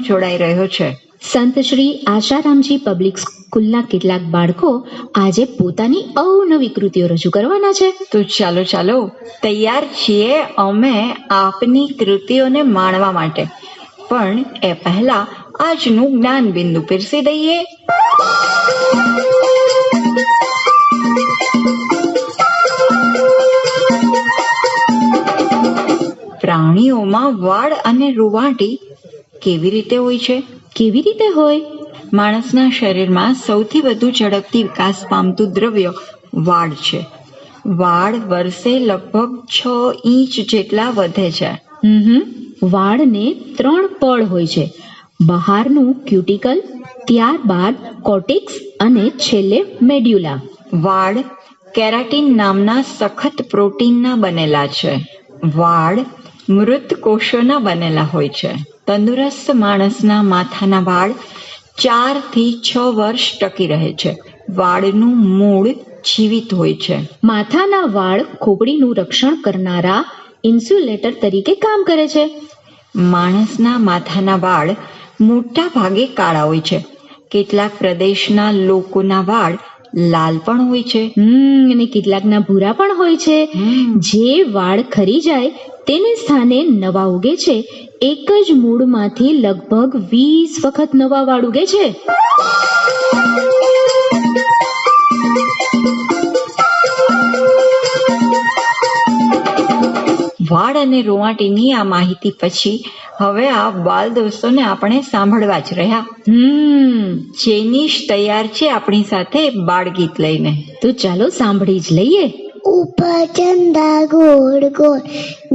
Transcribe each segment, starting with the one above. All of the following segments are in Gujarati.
જોડાઈ રહ્યો છે. સંત શ્રી આશારામજી પબ્લિક સ્કૂલના કેટલાક બાળકો આજે પોતાની અવનવી કૃતિઓ રજૂ કરવાના છે. તો ચાલો તૈયાર છીએ અમે આપની કૃતિઓને માણવા માટે. પણ એ પહેલા આજનું જ્ઞાન બિંદુ પીરસી દઈએ. પ્રાણીઓમાં વાળ અને રૂંવાટી કેવી રીતે હોય છે? કેવી રીતે હોય? માણસના શરીરમાં સૌથી વધુ ઝડપથી વિકાસ પામતું દ્રવ્ય વાળ છે. વાળ વર્ષે લગભગ 6 ઇંચ જેટલા વધે છે. વાળને 3 પડ હોય છે. બહારનું ક્યુટિકલ, ત્યારબાદ કોર્ટેક્સ અને છેલ્લે મેડ્યુલા. વાળ કેરાટીન નામના સખત પ્રોટીનના બનેલા છે. વાળ મૃત કોષોના બનેલા હોય છે. તંદુરસ્ત માણસના માથાના વાળ 4 થી 6 વર્ષ ટકી રહે છે. વાળનું મૂળ જીવિત હોય છે. માથાના વાળ ખોપડીનું રક્ષણ કરનારા ઇન્સ્યુલેટર તરીકે કામ કરે છે. માણસના માથાના વાળ મોટા ભાગે કાળા હોય છે. કેટલાક પ્રદેશના લોકોના વાળ લાલ પણ હોય છે અને કેટલાકના ભૂરા પણ હોય છે. જે વાળ ખરી જાય તેને સ્થાને નવા ઉગે છે. એક જ મૂળમાંથી લગભગ 20 વખત નવા વાળ ઉગે છે. વાળ અને રૂંવાટીની આ માહિતી પછી હવે આ બાલ દોસ્તોને આપણે સાંભળવા જ રહ્યા. જેનીશ તૈયાર છે આપણી સાથે બાળ ગીત લઈને. તો ચાલો સાંભળી જ લઈએ. ऊपर चंदा गोड़ गोड़,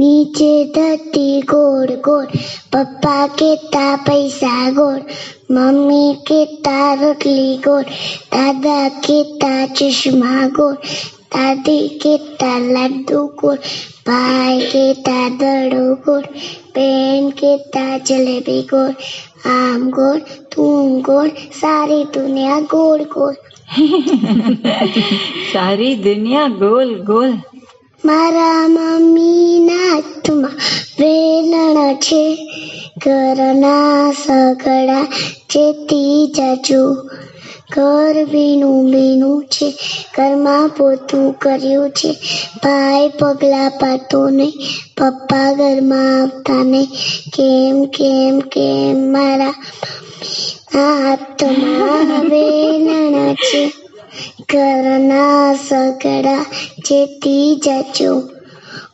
नीचे धरती गोड़ गोड़, पप्पा केता पैसा गोड़, मम्मी केता रोटली गोड़, दादा केता चश्मा गोड़, दादी केता लड्डू गोड़, भाई केता दड़ो गोड़, बहन केता जलेबी गोड़, आम गोड़, तुम गोड़, सारी दुनिया गोड़ गोड़. સારી દુનિયા ગોલ ગોલ. મારા મમ્મીના હાથમાં વેલણ છે, ઘરના સગડા જેથી જાજુ, ઘર ભીનું ભીનું છે, ઘરમાં પોતું કર્યું છે, ભાઈ પગલા પાતો નહીં, પપ્પા ઘરમાં આવતા નહીં, કેમ કેમ કેમ મારા હાથમાં વેલણ છે, ઘરના સગડા જેથી જાજો.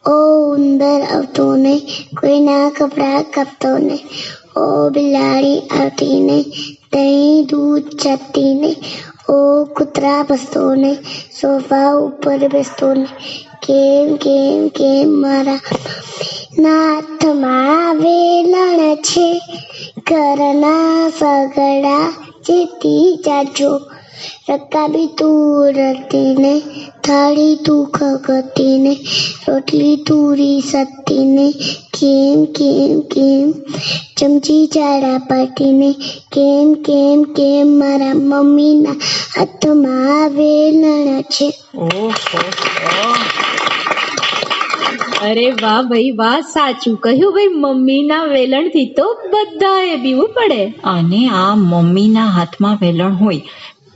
ઓ ઉંદર આવતો નહીં, કોઈના કપડા કાપતો નહીં, ઓ બિલાડી આવતી નહીં, દહીં દૂધ ચાટતી નહીં, ઓ કૂતરા બસતો નહીં, સોફા ઉપર બેસતો નહીં, કેમ કેમ કેમ મારા હાથમાં વેલણ છે, ઘરના સગડા જેથી જાજો. રકાબી તું રડતી ને, થાળી તું ખગતી ને, રોટલી તુરી સતી ને, કેમ કેમ કેમ ચમચી જાડા પાટી ને, કેમ કેમ કેમ મારા મમ્મીના હાથમાં વેલણ છે. અરે વાહ ભાઈ વાહ, સાચું કહ્યું ભાઈ. મમ્મીના વેલણથી તો બધાએ બીવું પડે. અને આ મમ્મીના હાથમાં વેલણ હોય,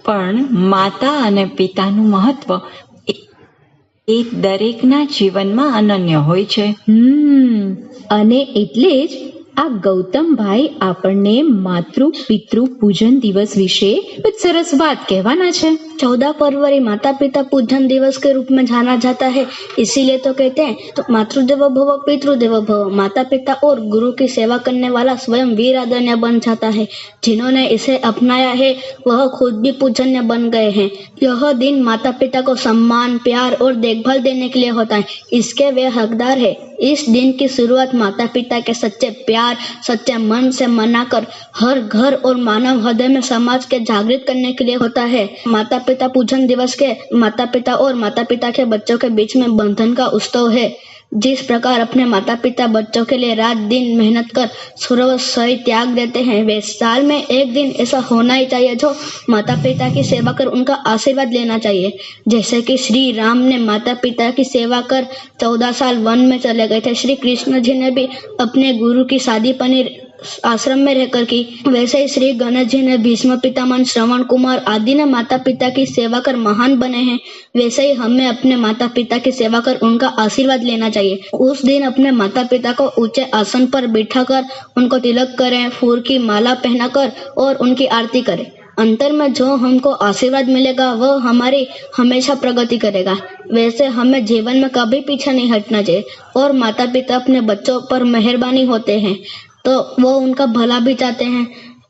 પણ માતા અને પિતાનું મહત્વ એ દરેકના જીવનમાં અનન્ય હોય છે. અને એટલે જ આ ગૌતમભાઈ આપણને માતૃ પિતૃ પૂજન દિવસ વિશે कुछ सरस बात कहवाना है. 14 फरवरी माता पिता पूजन दिवस के रूप में जाना जाता है, इसीलिए तो कहते हैं तो मातृदेवो भव पितृदेवो भव. माता पिता और गुरु की सेवा करने वाला स्वयं वीर आदरणीय बन जाता है. जिन्होंने इसे अपनाया है वह खुद भी पूजनीय बन गए हैं. यह दिन माता पिता को सम्मान, प्यार और देखभाल देने के लिए होता है. इसके वे हकदार है. इस दिन की शुरुआत माता पिता के सच्चे प्यार, सच्चे मन से मनाकर हर घर और मानव हृदय में समाज के जागृत करने के लिए होता है. माता पिता पूजन दिवस के माता पिता और माता पिता के बच्चों के बीच में बंधन का उत्सव है. जिस प्रकार अपने माता पिता बच्चों के लिए रात दिन मेहनत कर सर्वस्व त्याग देते हैं, वे साल में एक दिन ऐसा होना ही चाहिए जो माता पिता की सेवा कर उनका आशीर्वाद लेना चाहिए. जैसे कि श्री राम ने माता पिता की सेवा कर 14 साल वन में चले गए थे. श्री कृष्ण जी ने भी अपने गुरु की आश्रम में रहकर की, वैसे ही श्री गणेश जी ने भीष्म पितामह, श्रवण कुमार आदि ने माता पिता की सेवा कर महान बने हैं। वैसे ही हमें अपने माता पिता की सेवा कर उनका आशीर्वाद लेना चाहिए। उस दिन अपने माता पिता को ऊंचे आसन पर बिठाकर उनको तिलक करें, फूल की माला पहनाकर और उनकी आरती करें। अंतर में जो हमको आशीर्वाद मिलेगा वह हमारी हमेशा प्रगति करेगा। वैसे हमें जीवन में कभी पीछे नहीं हटना चाहिए। और माता पिता अपने बच्चों पर मेहरबानी होते हैं तो वो उनका भला भी चाहते हैं।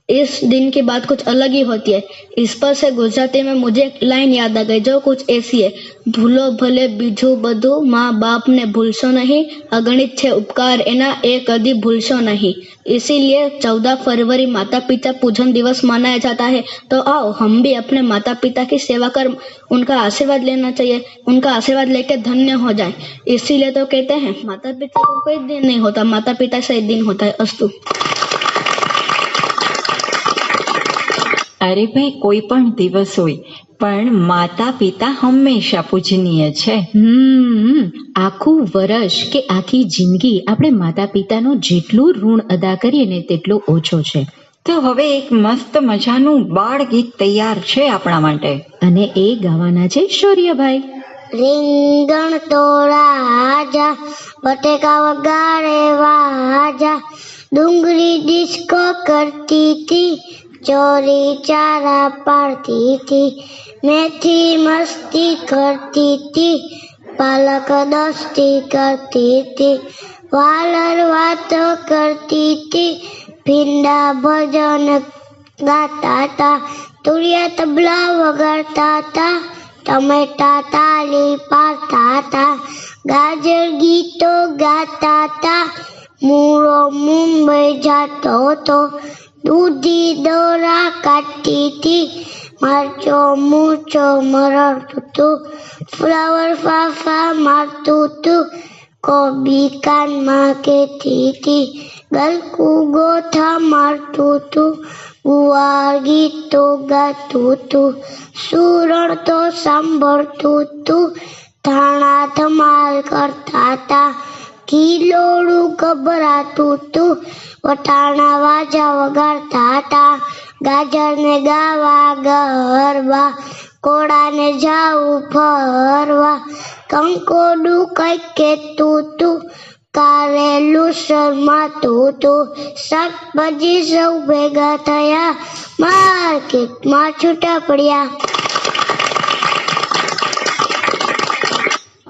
इस दिन की बात कुछ अलग ही होती है। इस पर से गुजराती में मुझे एक लाइन याद आ गई जो कुछ ऐसी है, भूलो भले बीजू बधु, माँ बाप ने भूलशो नहीं, अगणित छे उपकार एना ए कदी भूलशो नहीं। इसीलिए 14 फरवरी माता पिता पूजन दिवस मनाया जाता है। तो आओ हम भी अपने माता पिता की सेवा कर उनका आशीर्वाद लेना चाहिए, उनका आशीर्वाद लेके धन्य हो जाए। इसीलिए तो कहते हैं माता पिता को कोई दिन नहीं होता, माता पिता से एक दिन होता है। अस्तु। અરે ભાઈ, કોઈ પણ દિવસ હોય પણ માતા પિતા હંમેશા પૂજનીય છે. આખું વર્ષ કે આખી જિંદગી આપણે માતા પિતાનું જેટલું ઋણ અદા કરીએ ને તેટલો ઓછો છે. તો હવે એક મસ્ત મજાનું બાળ ગીત તૈયાર છે આપણા માટે અને એ ગાવાના છે શૌર્યભાઈ. રીંગણ તોડા આજા, બટેકા વગાડે વાજા, ડુંગળી ડિસ્કો કરતી थी, चोरी चारा पाड़ती थी, मेथी मस्ती करती थी, पालक दोस्ती करती थी, वालर बातों करती थी, भिंडा भजन गाता था, तुरिया तबला वगाड़ता था, टमेटा ताली पाता था, गाजर गीतों गाता था, मूरो मुंबई जातो तो, दूधी दौरा काटती थी, मरचो मूचो मरड़तू तू, फ्लावर फाफा मारतू तू, कोबी कान माँ कहती थी, गलकू गोथा मारतू तू, गुवार गीतो गातू तू, सूरण तो सांभळतू तू, थाना धमाल करता था, किलोड़ू घबरातू तू, वटाणा वाजा वगाड़ता था, गाजर ने गावा गरबा, कोड़ा ने जाऊ फरवा, कंकोडू कई के तू, कारेलू शर्मातू तू, शाकभाजी सौ भेगा थया, मार्केट में छूटा पड़िया.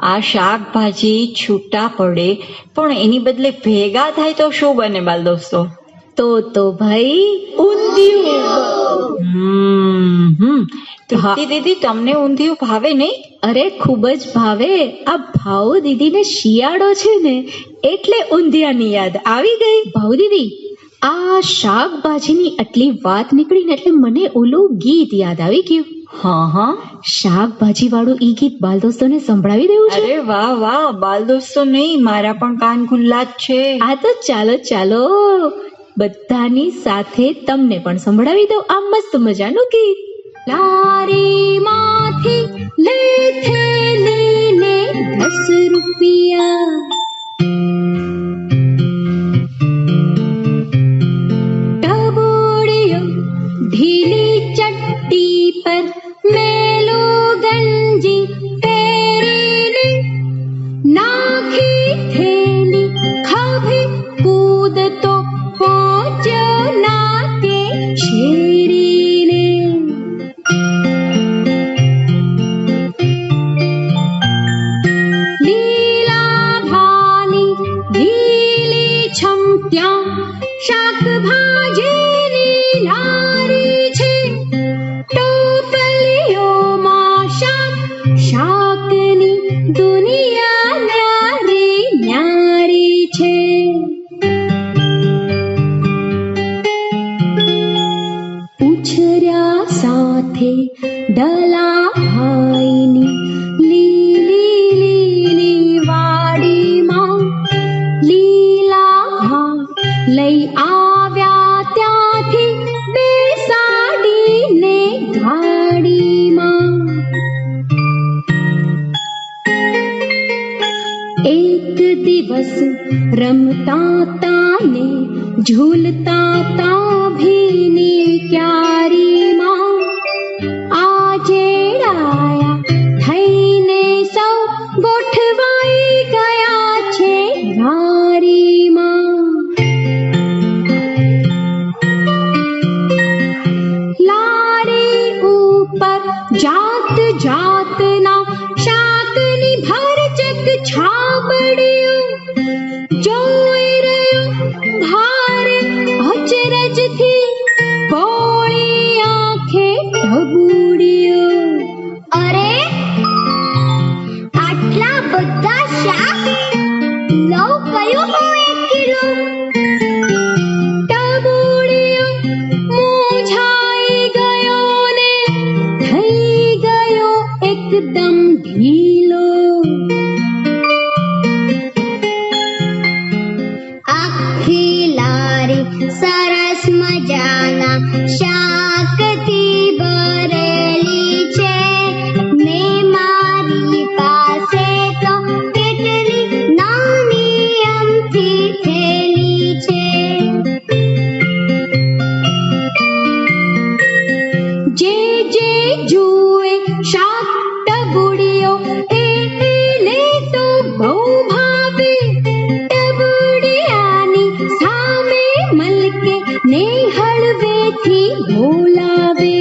આ શાકભાજી છૂટા પડે પણ એની બદલે ભેગા થાય તો શું બને બાલ દોસ્તો? તો ભાઈ ઊંધિયું. તૃપ્તિ દીદી, તમને ઊંધિયું ભાવે નહીં? અરે ખૂબ જ ભાવે. આ ભાવ દીદીને શિયાળો છે ને એટલે ઊંધિયાની યાદ આવી ગઈ. ભાવ દીદી, આ શાકભાજીની આટલી વાત નીકળીને એટલે મને ઓલું ગીત યાદ આવી ગયું. હા, શાકભાજી વાળું ઈ ગીત બાલ દોસ્તોને સંભળાવી દેવું છે. અરે વાહ વાહ, બાલ દોસ્તો નહીં, મારા પણ કાન ખુલ્લા જ છે. આ તો ચાલો બધાની સાથે તમને પણ સંભળાવી દઉં આ મસ્ત મજાનું ગીત. લારી માંથી લે થેલીને 10 રૂપિયા, ટબોડિયો ઢીલી ચટ્ટી પર મેલો ગંજી પહેરીને, નાખી થેલી ખભે કૂદતો પહોંચ્યો નાકે શેરીને. લીલા ભાલી લીલી છમત્યા, શાકભાજીની લારી છે, શાકની દુનિયા ન્યારી ન્યારી છે. ઉછર્યા સાથે ડલા ભાઈની લીલી લીલી વાડીમાં, લીલા ઘા લઈ આવ્યા ત્યાંથી બેસાડીને ગાડીમાં. એક દિવસ રમતા તાને ઝૂલતા તાભીની ક્યારીમાં આજે ડાયા થઈને સૌ ગોઠવાઈ ગયા છે વારીમાં. લારી ઉપર જાત જાતના શાકની ભરચક છાબડીઓ જોઈ રહ્યો ભારે અચરજથી કોળી આંખે ઢબુડીઓ. અરે આટલા બધા શાક લવ કયું હું 1 કિલો. ઢબુડીઓ મૂંઝાઈ ગયો ને થઈ ગયો એકદમ ઢીલો. આખી લારી સરસ મજાના શાકથી ભરેલી છે ને મારી પાસે તો કેટલી નાની અમથી થેલી છે. જે જે જુએ શાક ટબુડીઓ એને તો બહુ ભાવે. ટબુડિયાની સામે મલકે ને હળવેથી બોલાવે.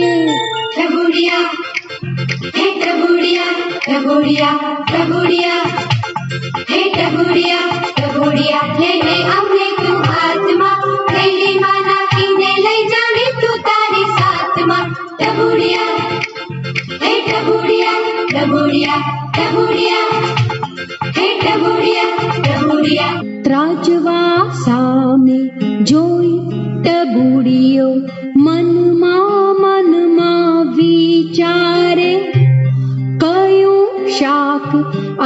ટબુડિયા, હે ટબુડિયા, ટબુડિયા, ટબુડિયા, હે ટબુડિયા, ટબુડિયા, લઈને અમને તું હાથમાં, થેલીમાં નાખીને લઈ જાને તું તારી સાથમાં. ટબુડિયા, હે ટબુડિયા, ટબુડિયા, ટબુડિયા, હે ટબુડિયા, ટબુડિયા. ત્રાજવા સામે જોઈ ટબુડીઓ મનમાં વિચારે, કયું શાક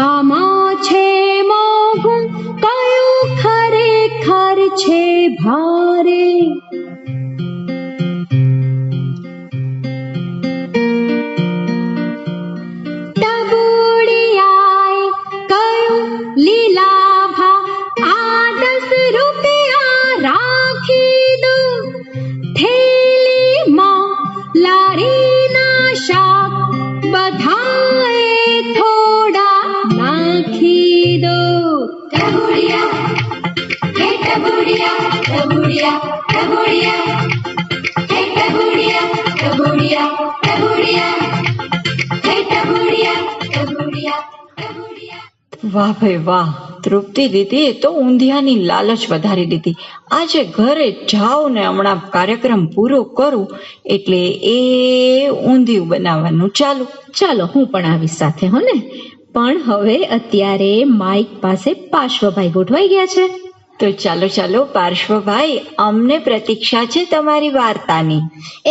આમાં છે મોઘું, કયું ખરેખર છે ભારે. ટબુડિયાએ કહ્યું, લીલા ભા આ 10 રૂપિયા રાખી દો. થેલીમાં લારીના શાક બધાએ થોડા નાખી દો. ટબુડિયા, હે ટબુડિયા, ટબુડિયા, ટબુડિયા, હે ટબુડિયા, ટબુડિયા, ટબુડિયા, હે ટબુડિયા, ટબુડિયા, ટબુડિયા. વાહ ભાઈ વાહ, તૃપ્તિ દીદી તો ઊંધિયાની લાલચ વધારી દીધી. આજે ઘરે જાઉં ને હમણાં કાર્યક્રમ પૂરો કરું એટલે એ ઊંધિયું બનાવવાનું ચાલુ. ચાલો હું પણ આવીશ સાથે હો ને. પણ હવે અત્યારે માઇક પાસે પાર્શ્વભાઈ ગોઠવાઈ ગયા છે. તો ચાલો ચાલો પાર્શ્વભાઈ, અમને પ્રતીક્ષા છે તમારી વાર્તાની.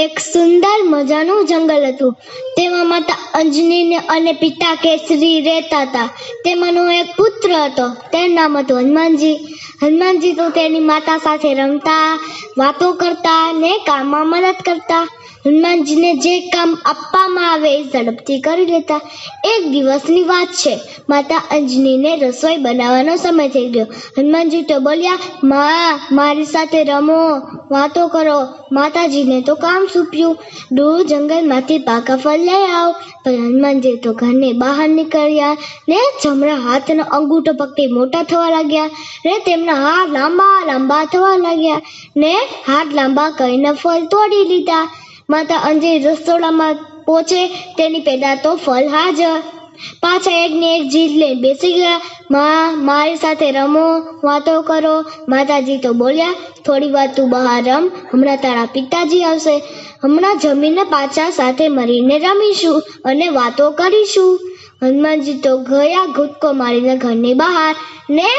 એક સુંદર મજાનું જંગલ હતું. તેમાં માતા અંજની અને પિતા કેસરી રહેતા હતા. તેમાંનો એક પુત્ર હતો. તેનું નામ હતું હનુમાનજી. હનુમાનજી તો તેની માતા સાથે રમતા, વાતો કરતા ને કામમાં મદદ કરતા. હનુમાનજીને જે કામ આપવામાં આવે એ ઝડપથી કરી લેતા. એક દિવસની વાત છે. માતા અંજનીને રસોઈ બનાવવાનો સમય થઈ ગયો. હનુમાનજી તો બોલ્યા, માં મારી સાથે રમો, વાતો કરો. માતાજીને તો કામ સૂપ્યું, દૂર જંગલમાંથી પાકા ફળ લઈ આવ. પણ હનુમાનજી તો ઘરની બહાર નીકળ્યા ને જમણા હાથનો અંગૂઠો પકડી મોટા થવા લાગ્યા ને તેમના હાથ લાંબા લાંબા થવા લાગ્યા ને હાથ લાંબા કરીને ફળ તોડી લીધા. માતા અંજની રસોડામાં પહોંચે તેની પહેલા તો ફળ હાજર. પાછા એકને એક જીદ લઈને બેસી ગયા. માં મારી સાથે રમો, વાતો કરો. માતાજી તો બોલ્યા, થોડી વાર તું બહાર રમ, હમણાં તારા પિતાજી આવશે. હમણાં જમીને પાછા સાથે મળીને રમીશું અને વાતો કરીશું. હનુમાનજી તો ગયા ઘૂંટકો મારીને ઘરની બહાર ને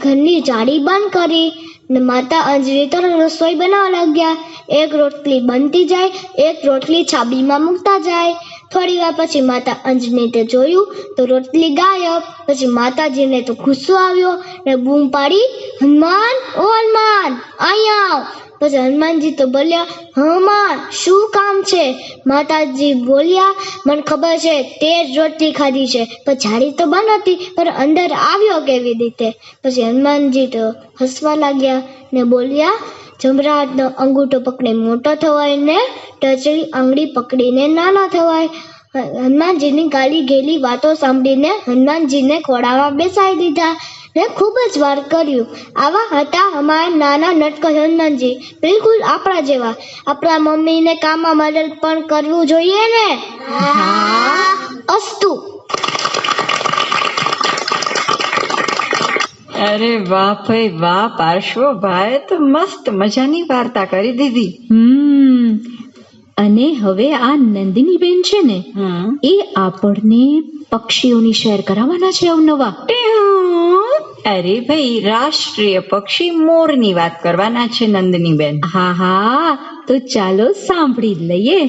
ઘરની જાળી બંધ કરી ને માતા અંજની તો રસોઈ બનાવવા લાગ્યા. એક રોટલી બનતી જાય, એક રોટલી છાબડીમાં મૂકતા જાય. થોડી વાર પછી માતા અંજની તે જોયું તો રોટલી ગાયબ. પછી માતાજીને તો ગુસ્સો આવ્યો ને બૂમ પાડી, હનુમાન, ઓ હનુમાન, અહીંયા આવ. પછી હનુમાનજી તો બોલ્યા, હા માં, શું કામ છે? માતાજી બોલ્યા, મને ખબર છે તે જ રોટલી ખાધી છે, પણ જાળી તો બંધ હતી, પણ અંદર આવ્યો કેવી રીતે? પછી હનુમાનજી તો હસવા લાગ્યા ને બોલ્યા, જમરાજનો અંગૂઠો પકડી મોટો થવાય ને ટચલી આંગળી પકડીને નાના થવાય. હનુમાનજીની ગાલી ગેલી વાતો સાંભળીને હનુમાનજીને ખોળામાં બેસાડી દીધા ને ખૂબ જ વાર કર્યું. આવા હતા અમારા નાના નટકટ હનુમાનજી, બિલકુલ આપણા જેવા. આપણા મમ્મીને કામમાં મદદ પણ કરવું જોઈએ ને. અસ્તુ. અરે વાહ ભાઈ વાહ, પાર્શ્વભાઈ તો મસ્ત મજાની વાર્તા કરી દીધી. અને હવે આ નંદિની બેન છે ને, એ આપણને પક્ષીઓની શેર કરાવવાના છે અવનવા. અરે ભાઈ, રાષ્ટ્રીય પક્ષી મોરની વાત કરવાના છે નંદની બેન. હા, તો ચાલો સાંભળી લઈએ.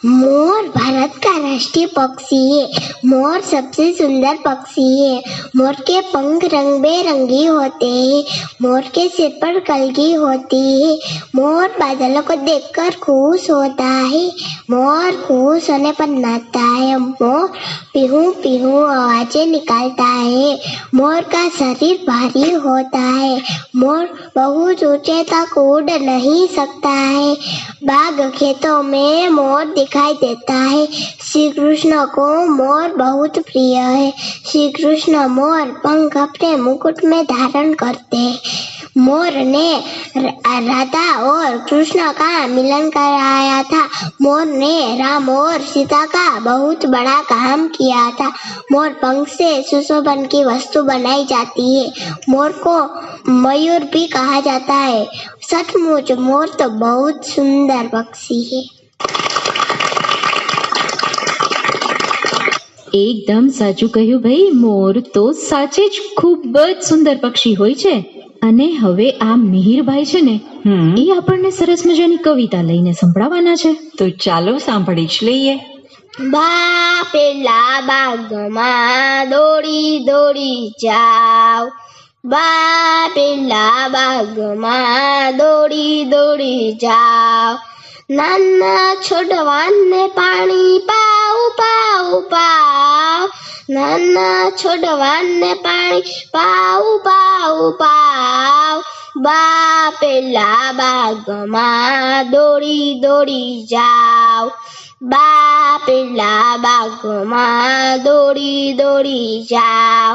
मोर भारत का राष्ट्रीय पक्षी है. मोर सबसे सुंदर पक्षी है. मोर के पंख रंग बेरंगी होते हैं. मोर के सिर पर कलगी होती है. मोर बादलों को देखकर खुश होता है. मोर खुश होने पर नाचता है. मोर पीहू पीहू आवाजें निकालता है. मोर का शरीर भारी होता है. मोर बहुत ऊंचे तक उड़ नहीं सकता है. बाग खेतों में मोर दिखाई देता है. श्री कृष्ण को मोर बहुत प्रिय है. श्री कृष्ण मोर पंख अपने मुकुट में धारण करते हैं. मोर ने राधा और कृष्ण का मिलन कराया था. मोर ने राम और सीता का बहुत बड़ा काम किया था. मोर पंख से सुशोभन की वस्तु बनाई जाती है. मोर को मयूर भी कहा जाता है. सचमुच मोर तो बहुत सुंदर पक्षी है. એકદમ સાચું કહ્યું ભાઈ. મોર તો સાચે જ ખૂબ જ સુંદર પક્ષી હોય છે. અને હવે આ મિહિરભાઈ છે ને, એ આપણને સરસ મજાની કવિતા લઈને સંભળાવવાના છે. તો ચાલો સાંભળી જ લઈએ. બા પેલા બાગમાં દોડી દોડી જાવ. બા પેલા બાગમાં દોડી દોડી જાવ. નાના છોડવાને પાણી પાવ પાવ પાવ. નાના છોડવાને પાણી પાવ પાવ પાવ. બા પેલા બાગમાં દોડી દોડી જાવ. બા પેલા બાગમાં દોડી દોડી જાવ.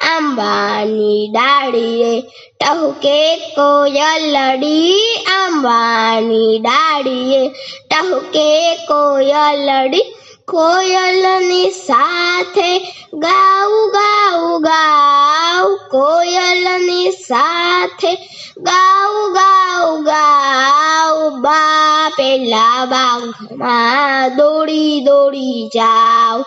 આંબાની ડાળીએ ટહુકે કોયલડી. આંબાની ડાળીએ ટહુકે કોયલડી. કોયલની સાથે ગાવ ગાવ ગાવ. કોયલની સાથે ગાવ ગાવ ગાવ. બા પેલા બાગમાં દોડી દોડી જાવ.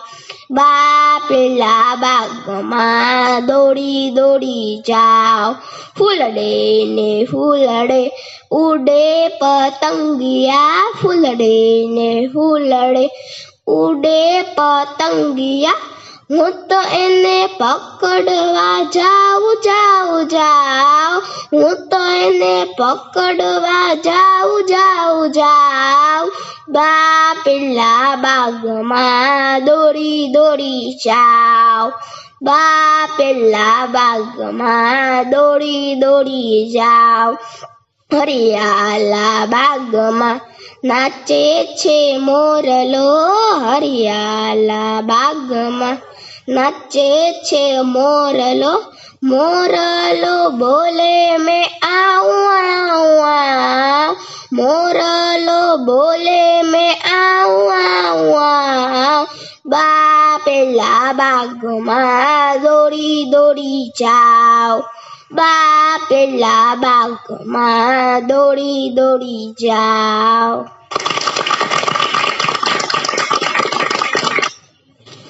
બા પેલા બાગમાં દોડી દોડી જાવ. ફૂલડે ને ફૂલડે ઉડે પતંગિયા. ફૂલડે ને ફૂલડે ઉડે પતંગિયા. હું તો એને પકડવા જાઉં જાઉં જાઉં. હું તો એને પકડવા જાઉં જાઉં જાઉં. બા પેલા બાગમાં દોડી દોડી જાવ. બા પેલા બાગમાં દોડી દોડી જાવ. હરિયાલા બાગમાં નાચે છે મોરલો. હરિયાલા બાગમાં નાચે છે મોરલો. મોરલો બોલે મેં આવું આવું આવ. મોરલો બોલે મેં આવું આવું આવ. બા પેલા બાગમાં દોડી દોડી જાવ. બા પેલા બાગમાં દોડી દોડી જાવ.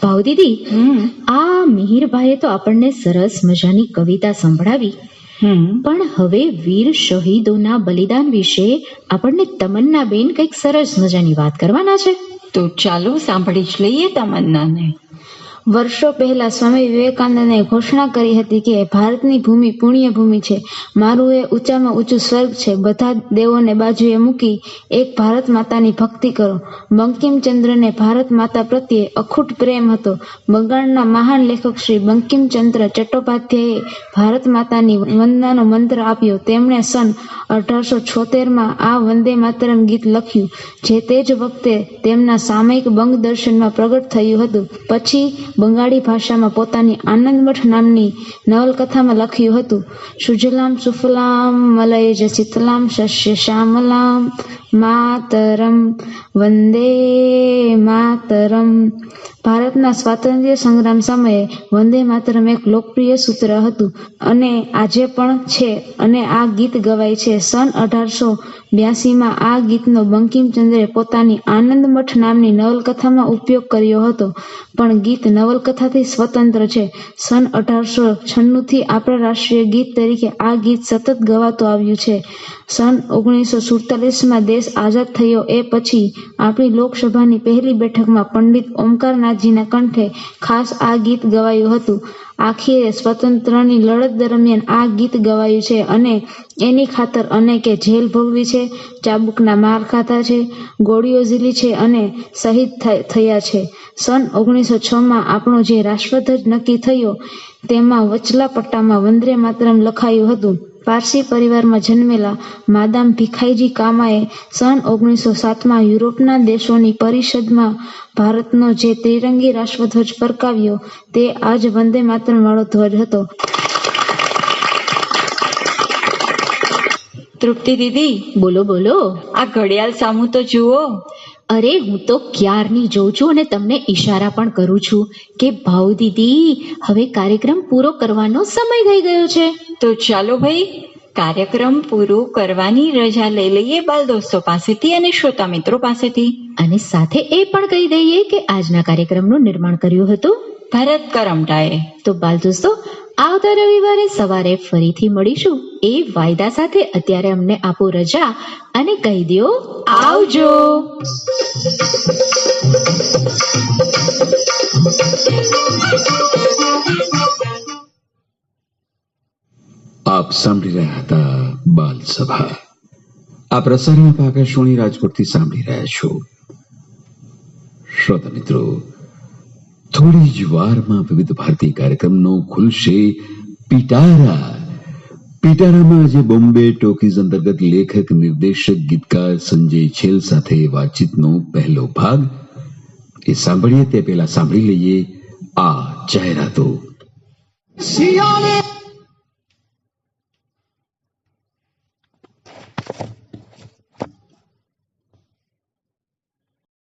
ભાવ દીદી, આ મિહિરભાઈએ તો આપણને સરસ મજાની કવિતા સંભળાવી. પણ હવે વીર શહીદોના બલિદાન વિશે આપણને તમન્ના બેન કંઈક સરસ મજાની વાત કરવાના છે. તો ચાલો સાંભળી જ લઈએ તમન્નાને. વર્ષો પહેલા સ્વામી વિવેકાનંદે ઘોષણા કરી હતી કે ભારતની ભૂમિ પુણ્ય ભૂમિ છે, મારું એ ઊંચામાં ઊંચું સ્વર્ગ છે. બધા દેવોને બાજુએ મૂકી એક ભારત માતાની ભક્તિ કરો. બંકિમચંદ્રને ભારત માતા પ્રત્યે અખૂટ પ્રેમ હતો. બંગાળના મહાન લેખક શ્રી બંકિમચંદ્ર ચટ્ટોપાધ્યાયે ભારત માતાની વંદનાનો મંત્ર આપ્યો. તેમણે સન 1876માં આ વંદે માતરમ ગીત લખ્યું, જે તે જ વખતે તેમના સામયિક બંગ દર્શનમાં પ્રગટ થયું હતું. પછી બંગાળી ભાષામાં પોતાની આનંદમઠ નામની નવલકથામાં લખ્યું હતું, સુજલામ સુફલામ મલયજ શીતલામ શસ્ય શ્યામલામ માતરમ વંદે માતરમ. ભારતના સ્વાતંત્ર્ય સંગ્રામ સમયે વંદે માતરમ એક લોકપ્રિય સૂત્ર હતું અને આજે પણ છે અને આ ગીત ગવાય છે. સન 1882માં આ ગીતનો બંકિમચંદ્રે પોતાની આનંદમઠ નામની નવલકથામાં ઉપયોગ કર્યો હતો, પણ ગીત નવલકથાથી સ્વતંત્ર છે. સન 1896થી આપણા રાષ્ટ્રીય ગીત તરીકે આ ગીત સતત ગવાતું આવ્યું છે. સન 1947માં દેશ આઝાદ થયો એ પછી આપણી લોકસભાની પહેલી બેઠકમાં પંડિત ઓમકારનાથજીના કંઠે ખાસ આ ગીત ગવાયું હતું. આખીરે સ્વતંત્રની લડત દરમિયાન આ ગીત ગવાયું છે અને એની ખાતર અનેકે જેલ ભોગવી છે, ચાબુકના માર ખાધા છે, ગોળીઓ ઝીલી છે અને શહીદ થયા છે. સન 1906માં આપણો જે રાષ્ટ્રધ્વજ નક્કી થયો તેમાં વચલા પટ્ટામાં વંદે માતરમ લખાયું હતું. પારસી પરિવારમાં જન્મેલા માદામ ભીખાઈજી કામાએ સન 1907માં યુરોપના દેશોની પરિષદમાં ભારતનો જે ત્રિરંગી રાષ્ટ્રધ્વજ ફરકાવ્યો તે આ જ વંદે માતરમ વાળો ધ્વજ હતો. તૃપ્તિ દીદી, બોલો બોલો. આ ઘડિયાળ સામું તો જુઓ. અરે હું તો ક્યારની જોઉં છું અને તમને ઈશારા પણ કરું છું કે ભાઉ દીદી, હવે કાર્યક્રમ પૂરો કરવાનો સમય થઈ ગયો છે. તો ચાલો ભાઈ, કાર્યક્રમ પૂરો કરવાની રજા લઈ લઈએ બાલ દોસ્તો પાસેથી અને શ્રોતા મિત્રો પાસેથી. અને સાથે એ પણ કહી દઈએ કે આજના કાર્યક્રમનું નિર્માણ કર્યું હતું ભરત કરમટાએ. તો બાલ દોસ્તો, આવતા રવિવારે સવારે ફરીથી મળીશું એ વાયદા સાથે અત્યારે અમને આપો રજા અને કહી દો આવજો. આપ સાંભળી રહ્યા હતા બાલ સભા. આ પ્રસારણ આપ આકાશવાણી રાજકોટથી સાંભળી રહ્યા છો. શ્રોતા મિત્રો, થોડી જ વારમાં વિવિધ ભારતી કાર્યક્રમનો ખુલશે પિટારા. પિટારામાં આજે બોમ્બે ટોકીઝ અંતર્ગત લેખક, નિર્દેશક, ગીતકાર સંજય છેલ સાથે વાતચીતનો પહેલો ભાગ. એ સાંભળીએ તે પહેલા સાંભળી લઈએ આ જાહેરાતો. શિયાળે